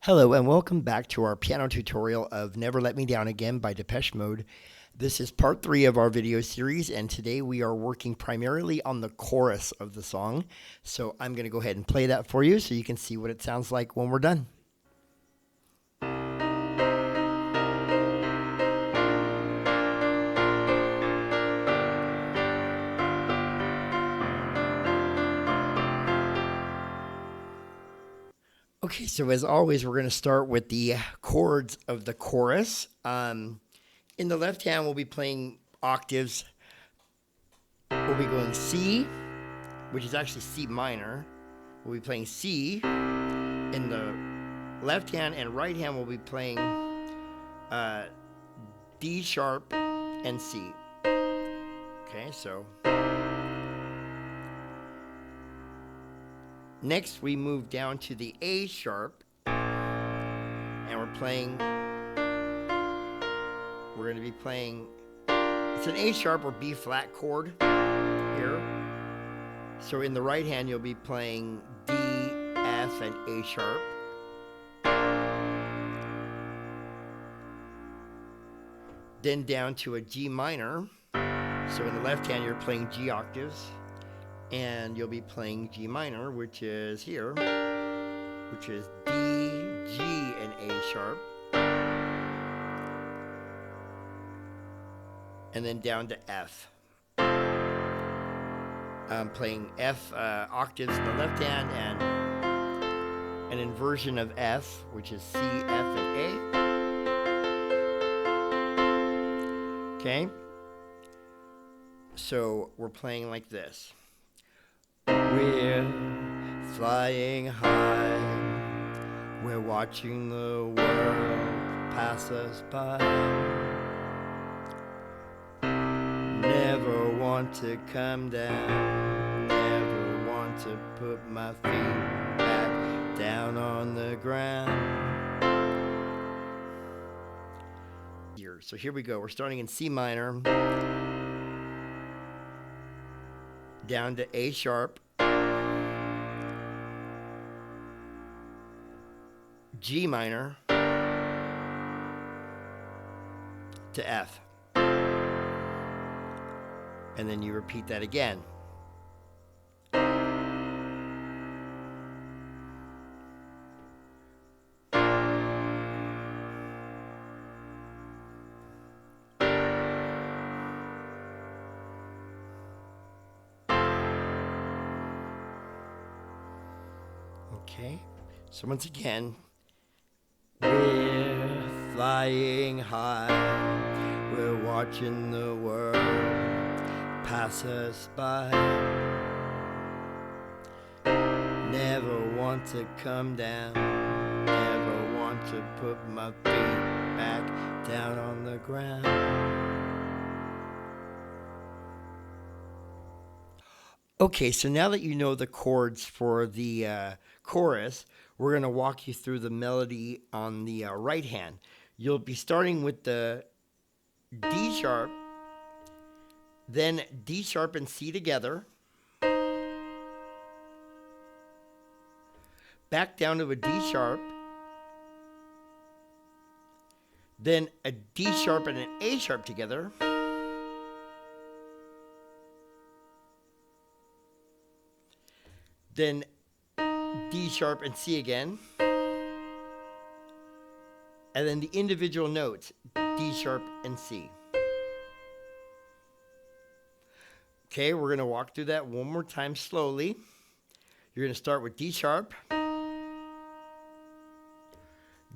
Hello and welcome back to our piano tutorial of Never Let Me Down Again by Depeche Mode. This is part 3 of our video series, and today we are working primarily on the chorus of the song. So I'm going to go ahead and play that for you so you can see what it sounds like when we're done. Okay, so as always, we're going to start with the chords of the chorus. In the left hand, we'll be playing octaves. We'll be going C, which is actually C minor. We'll be playing C. In the left hand and right hand, we'll be playing D sharp and C. Okay, so next we move down to the A sharp, and we're going to be playing, it's an A sharp or B flat chord here. So in the right hand, you'll be playing D, F, and A sharp. Then down to a G minor. So in the left hand, you're playing G octaves, and you'll be playing G minor, which is here, which is D, G, and A sharp. And then down to F. I'm playing F octaves in the left hand and an inversion of F, which is C, F, and A. Okay? So we're playing like this. We're flying high. We're watching the world pass us by. Never want to come down. Never want to put my feet back down on the ground. So here we go. We're starting in C minor, down to A sharp, G minor, to F. And then you repeat that again. Okay, so once again, we're flying high, we're watching the world pass us by. Never want to come down, never want to put my feet back down on the ground. Okay, so now that you know the chords for the chorus, we're going to walk you through the melody on the right hand. You'll be starting with the D sharp, then D sharp and C together, back down to a D sharp, then a D sharp and an A sharp together, then D sharp and C again, and then the individual notes, D sharp and C. Okay, we're going to walk through that one more time slowly. You're going to start with D sharp,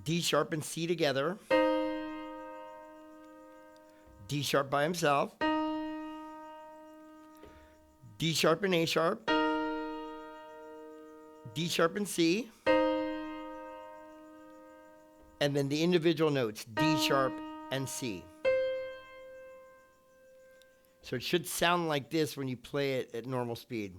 D sharp and C together, D sharp by himself, D sharp and A sharp, D sharp and C, and then the individual notes, D sharp and C. So it should sound like this when you play it at normal speed.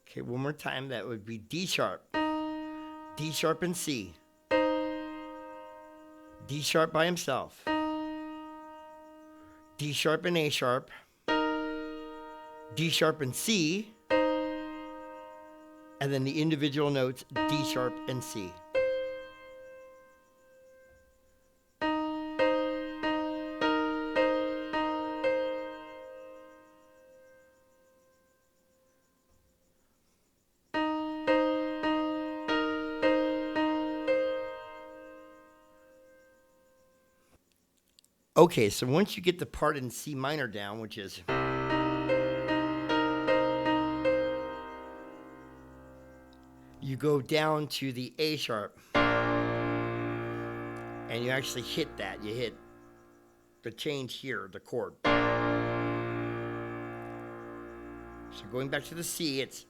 Okay, one more time. That would be D sharp and C, D sharp by himself, D sharp and A sharp, D sharp and C, and then the individual notes D sharp and C. Okay, so once you get the part in C minor down, which is you go down to the A sharp and you actually hit that. You hit the change here, the chord. So going back to the C, it's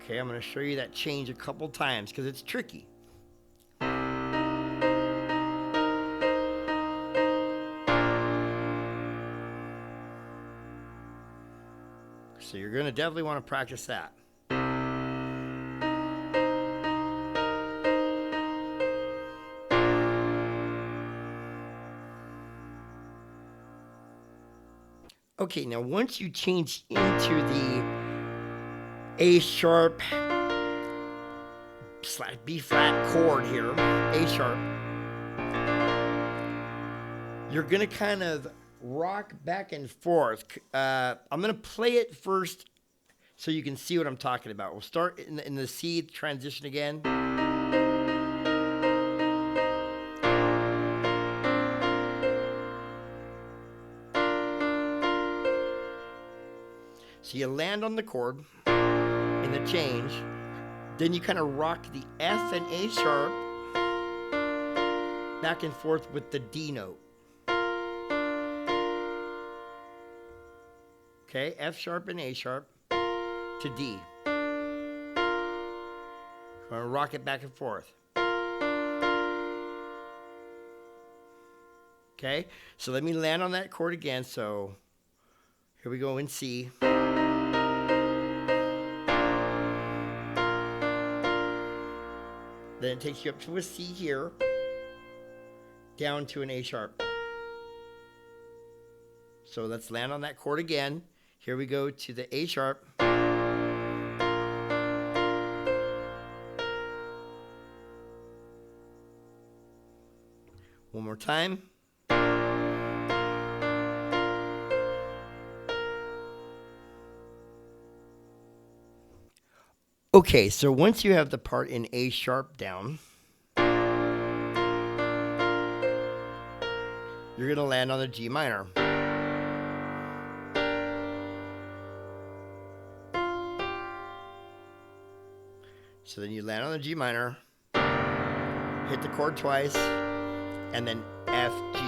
okay, I'm going to show you that change a couple times because it's tricky. So you're going to definitely want to practice that. Okay, now once you change into the A sharp / B flat chord here, A sharp, you're going to kind of rock back and forth. I'm going to play it first so you can see what I'm talking about. We'll start in the C transition again. So you land on the chord in the change, then you kind of rock the F and A sharp back and forth with the D note. Okay, F sharp and A sharp to D. I'm going to rock it back and forth. Okay, so let me land on that chord again. So here we go in C. Then it takes you up to a C here, down to an A sharp. So let's land on that chord again. Here we go to the A sharp. One more time. Okay, so once you have the part in A sharp down, you're going to land on the G minor. So then you land on the G minor, hit the chord twice, and then F, G.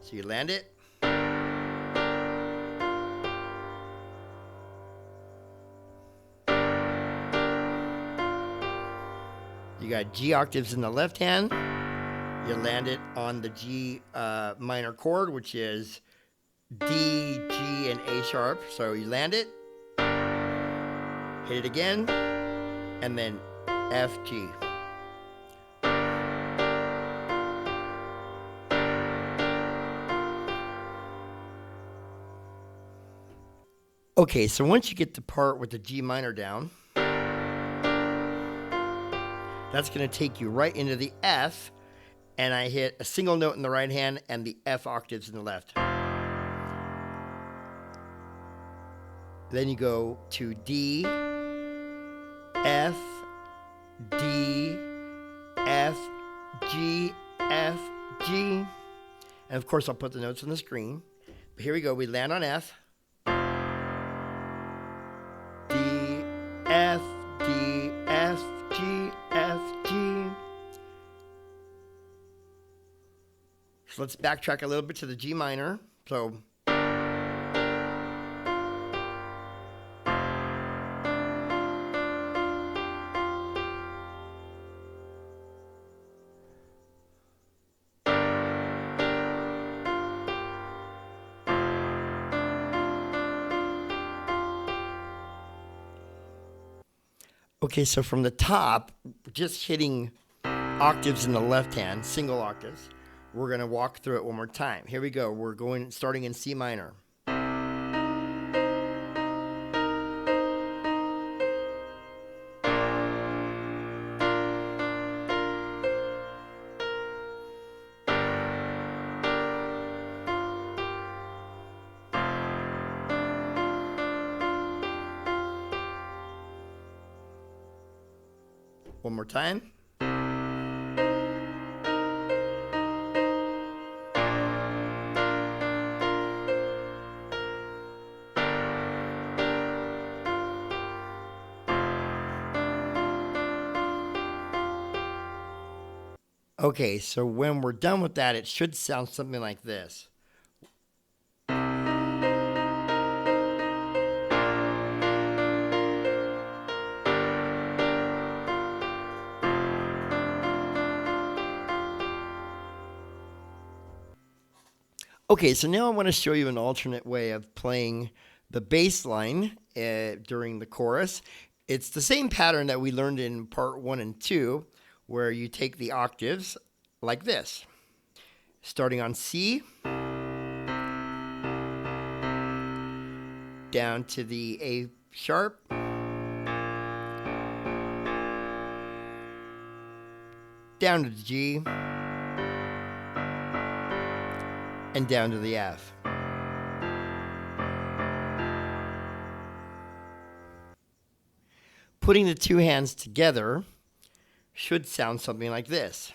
So you land it. You got G octaves in the left hand. You land it on the G minor chord, which is D, G, and A sharp. So you land it, hit it again, and then F, G. Okay, so once you get the part with the G minor down, that's going to take you right into the F, and I hit a single note in the right hand and the F octaves in the left. Then you go to D, F, D, F, G, F, G. And of course, I'll put the notes on the screen. But here we go. We land on F. D, F, D, F, G, F, G. So let's backtrack a little bit to the G minor. So Okay, so from the top, just hitting octaves in the left hand, single octaves. We're going to walk through it one more time. Here we go. We're starting in C minor. One more time. Okay, so when we're done with that, it should sound something like this. Okay, so now I want to show you an alternate way of playing the bass line during the chorus. It's the same pattern that we learned in part 1 and 2, where you take the octaves like this. Starting on C, down to the A sharp, down to the G, and down to the F. Putting the two hands together should sound something like this.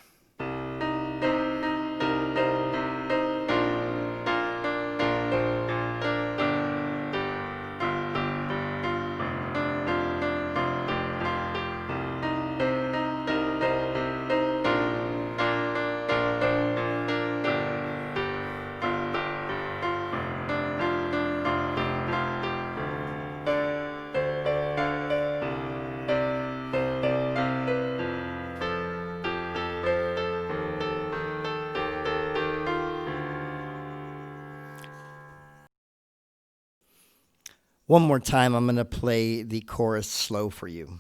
One more time, I'm going to play the chorus slow for you.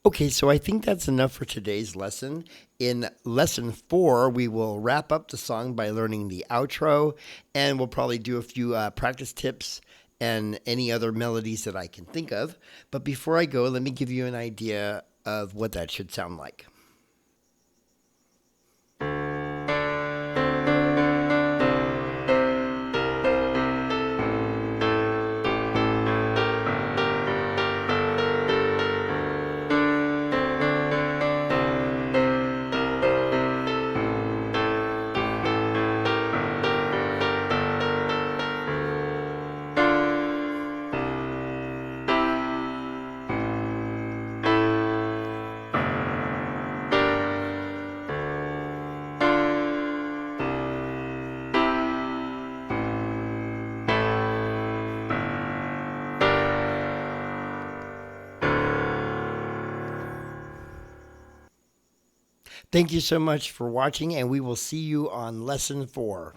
Okay, so I think that's enough for today's lesson. In lesson 4, we will wrap up the song by learning the outro, and we'll probably do a few practice tips and any other melodies that I can think of. But before I go, let me give you an idea of what that should sound like. Thank you so much for watching, and we will see you on lesson 4.